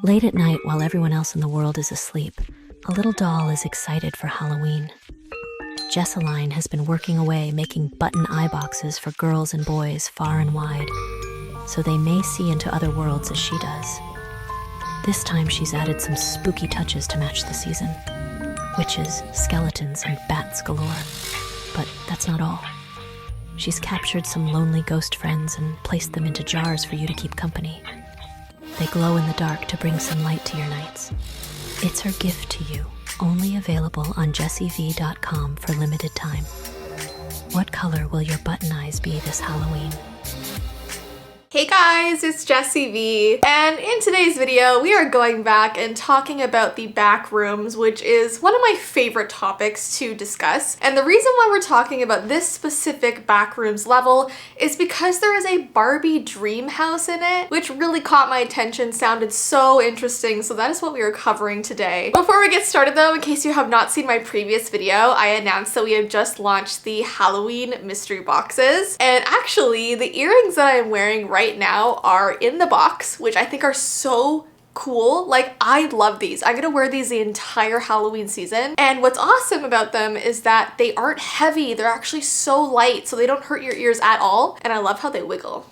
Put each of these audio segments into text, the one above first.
Late at night, while everyone else in the world is asleep, a little doll is excited for Halloween. Jessiline has been working away making button eye boxes for girls and boys far and wide, so they may see into other worlds as she does. This time she's added some spooky touches to match the season. Witches, skeletons, and bats galore. But that's not all. She's captured some lonely ghost friends and placed them into jars for you to keep company. They glow in the dark to bring some light to your nights. It's her gift to you, only available on jessiivee.com for limited time. What color will your button eyes be this Halloween? Hey guys, it's Jessii Vee, and in today's video we are going back and talking about the Backrooms, which is one of my favorite topics to discuss. And the reason why we're talking about this specific Backrooms level is because there is a Barbie Dreamhouse in it, which really caught my attention, sounded so interesting, so that is what we are covering today. Before we get started though, in case you have not seen my previous video, I announced that we have just launched the Halloween mystery boxes, and actually the earrings that I am wearing right now are in the box, which I think are so cool. Like, I love these. I'm gonna wear these the entire Halloween season. And what's awesome about them is that they aren't heavy. They're actually so light, so they don't hurt your ears at all. And I love how they wiggle.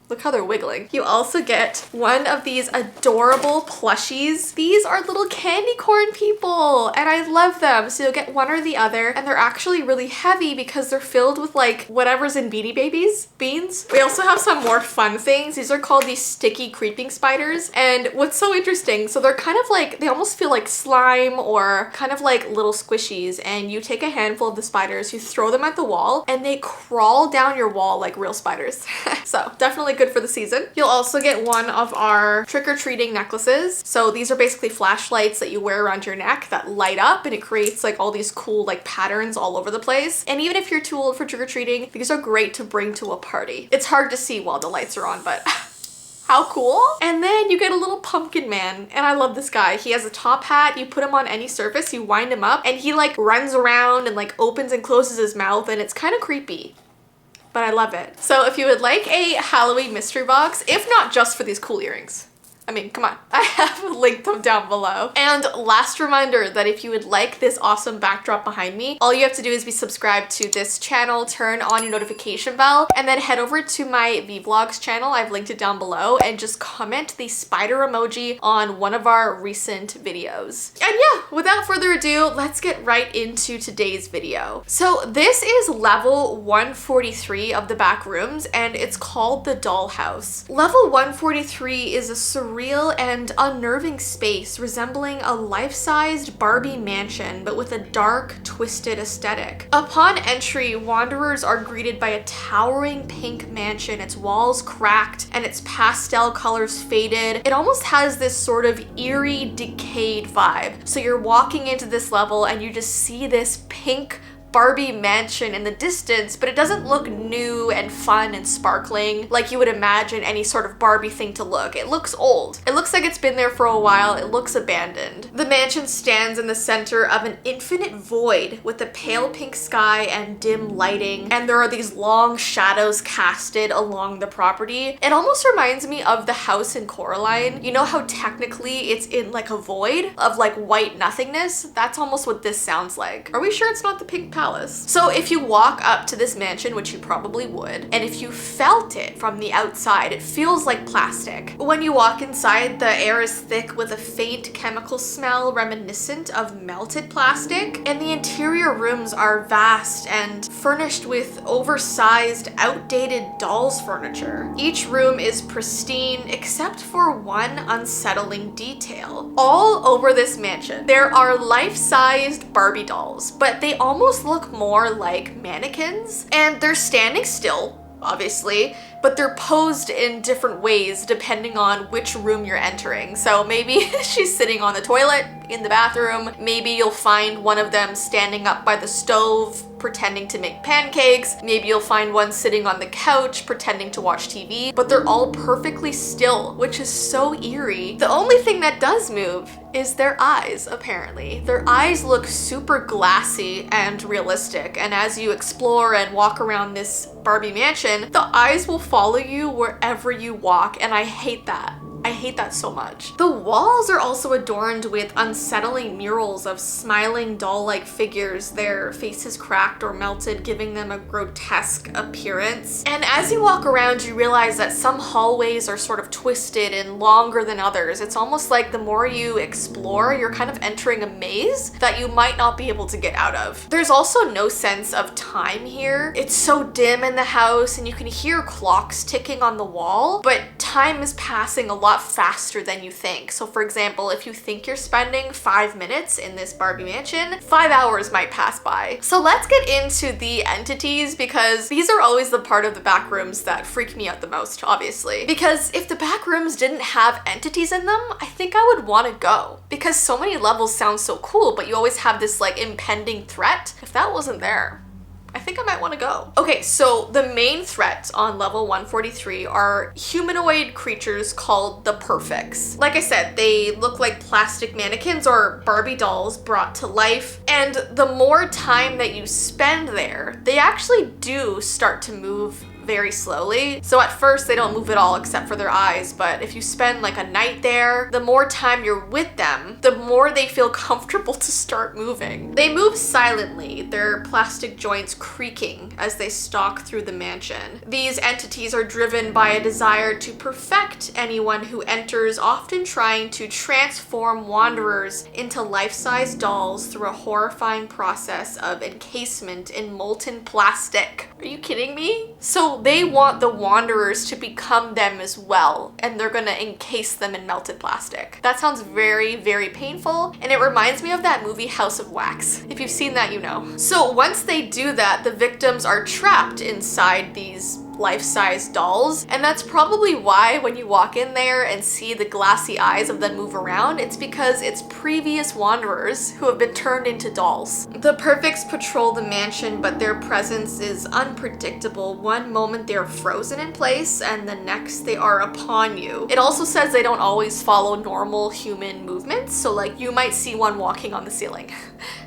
Look how they're wiggling. You also get one of these adorable plushies. These are little candy corn people and I love them. So you'll get one or the other, and they're actually really heavy because they're filled with like whatever's in Beanie Babies beans. We also have some more fun things. These are called these sticky creeping spiders. And what's so interesting, so they're kind of like, they almost feel like slime or kind of like little squishies, and you take a handful of the spiders, you throw them at the wall, and they crawl down your wall like real spiders. So definitely good for the season. You'll also get one of our trick-or-treating necklaces. So these are basically flashlights that you wear around your neck that light up, and it creates like all these cool like patterns all over the place. And even if you're too old for trick-or-treating, these are great to bring to a party. It's hard to see while the lights are on, but how cool. And then you get a little pumpkin man, and I love this guy. He has a top hat. You put him on any surface, you wind him up, and he like runs around and like opens and closes his mouth, and it's kind of creepy, but I love it. So if you would like a Halloween mystery box, if not just for these cool earrings, I mean, come on, I have linked them down below. And last reminder that if you would like this awesome backdrop behind me, all you have to do is be subscribed to this channel, turn on your notification bell, and then head over to my Vee Vlogs channel. I've linked it down below, and just comment the spider emoji on one of our recent videos. And yeah, without further ado, let's get right into today's video. So this is level 143 of the Backrooms, and it's called the Dollhouse. Level 143 is a surreal and unnerving space resembling a life-sized Barbie mansion, but with a dark, twisted aesthetic. Upon entry, wanderers are greeted by a towering pink mansion, its walls cracked and its pastel colors faded. It almost has this sort of eerie, decayed vibe. So you're walking into this level and you just see this pink Barbie mansion in the distance, but it doesn't look new and fun and sparkling like you would imagine any sort of Barbie thing to look. It looks old. It looks like it's been there for a while. It looks abandoned. The mansion stands in the center of an infinite void with a pale pink sky and dim lighting, and there are these long shadows casted along the property. It almost reminds me of the house in Coraline. You know how technically it's in like a void of like white nothingness? That's almost what this sounds like. Are we sure it's not the pink palace? So if you walk up to this mansion, which you probably would, and if you felt it from the outside, it feels like plastic. When you walk inside, the air is thick with a faint chemical smell reminiscent of melted plastic, and the interior rooms are vast and furnished with oversized, outdated dolls furniture. Each room is pristine except for one unsettling detail. All over this mansion, there are life-sized Barbie dolls, but they almost look more like mannequins, and they're standing still, obviously, but they're posed in different ways depending on which room you're entering. So maybe she's sitting on the toilet in the bathroom. Maybe you'll find one of them standing up by the stove pretending to make pancakes. Maybe you'll find one sitting on the couch pretending to watch TV, but they're all perfectly still, which is so eerie. The only thing that does move is their eyes, apparently. Their eyes look super glassy and realistic, and as you explore and walk around this Barbie mansion, the eyes will follow you wherever you walk, and I hate that. I hate that so much. The walls are also adorned with unsettling murals of smiling doll-like figures, their faces cracked or melted, giving them a grotesque appearance. And as you walk around, you realize that some hallways are sort of twisted and longer than others. It's almost like the more you explore, you're kind of entering a maze that you might not be able to get out of. There's also no sense of time here. It's so dim in the house and you can hear clocks ticking on the wall, but time is passing a lot faster than you think. So for example, if you think you're spending 5 minutes in this Barbie mansion, 5 hours might pass by. So let's get into the entities, because these are always the part of the back rooms that freak me out the most, obviously. Because if the back rooms didn't have entities in them, I think I would want to go, because so many levels sound so cool, but you always have this like impending threat. If that wasn't there, I think I might want to go. Okay, so the main threats on level 143 are humanoid creatures called the Perfects. Like I said, they look like plastic mannequins or Barbie dolls brought to life. And the more time that you spend there, they actually do start to move very slowly. So at first they don't move at all except for their eyes, but if you spend like a night there, the more time you're with them, the more they feel comfortable to start moving. They move silently, their plastic joints creaking as they stalk through the mansion. These entities are driven by a desire to perfect anyone who enters, often trying to transform wanderers into life-size dolls through a horrifying process of encasement in molten plastic. Are you kidding me? So they want the wanderers to become them as well, and they're gonna encase them in melted plastic. That sounds very, very painful, and it reminds me of that movie House of Wax. If you've seen that, you know. So once they do that, the victims are trapped inside these life-size dolls, and that's probably why when you walk in there and see the glassy eyes of them move around, it's because it's previous wanderers who have been turned into dolls. The Perfects patrol the mansion, but their presence is unpredictable. One moment they're frozen in place and the next they are upon you. It also says they don't always follow normal human movements, so like you might see one walking on the ceiling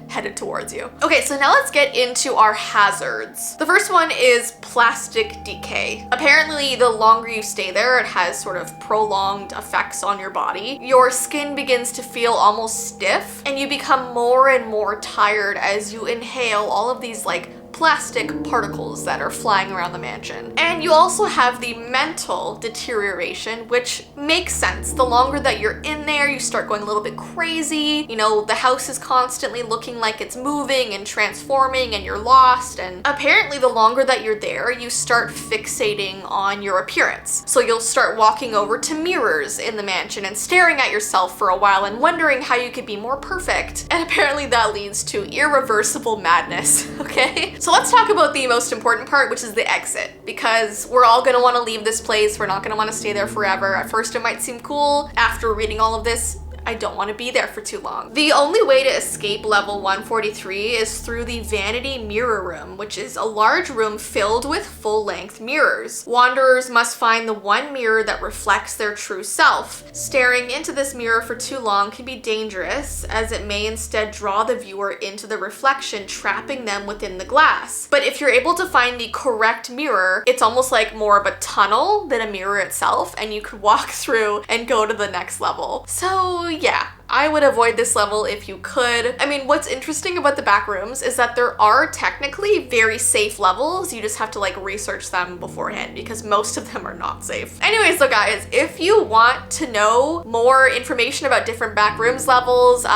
headed towards you. Okay, so now let's get into our hazards. The first one is plastic decay. Apparently, the longer you stay there, it has sort of prolonged effects on your body. Your skin begins to feel almost stiff, and you become more and more tired as you inhale all of these like plastic particles that are flying around the mansion. And you also have the mental deterioration, which makes sense. The longer that you're in there, you start going a little bit crazy. You know, the house is constantly looking like it's moving and transforming and you're lost. And apparently the longer that you're there, you start fixating on your appearance. So you'll start walking over to mirrors in the mansion and staring at yourself for a while and wondering how you could be more perfect. And apparently that leads to irreversible madness, okay? So let's talk about the most important part, which is the exit, because we're all gonna wanna leave this place. We're not gonna wanna stay there forever. At first it might seem cool. After reading all of this, I don't want to be there for too long. The only way to escape level 143 is through the Vanity Mirror Room, which is a large room filled with full-length mirrors. Wanderers must find the one mirror that reflects their true self. Staring into this mirror for too long can be dangerous, as it may instead draw the viewer into the reflection, trapping them within the glass. But if you're able to find the correct mirror, it's almost like more of a tunnel than a mirror itself, and you could walk through and go to the next level. So yeah, I would avoid this level if you could. I mean, what's interesting about the back rooms is that there are technically very safe levels. You just have to like research them beforehand because most of them are not safe. Anyway, so guys, if you want to know more information about different back rooms levels,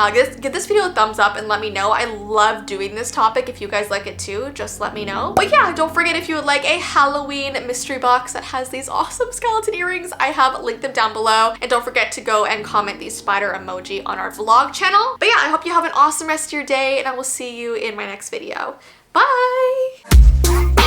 give this video a thumbs up and let me know. I love doing this topic. If you guys like it too, just let me know. But yeah, don't forget, if you would like a Halloween mystery box that has these awesome skeleton earrings, I have linked them down below. And don't forget to go and comment the spider emoji on our vlog channel. But yeah, I hope you have an awesome rest of your day, and I will see you in my next video. Bye!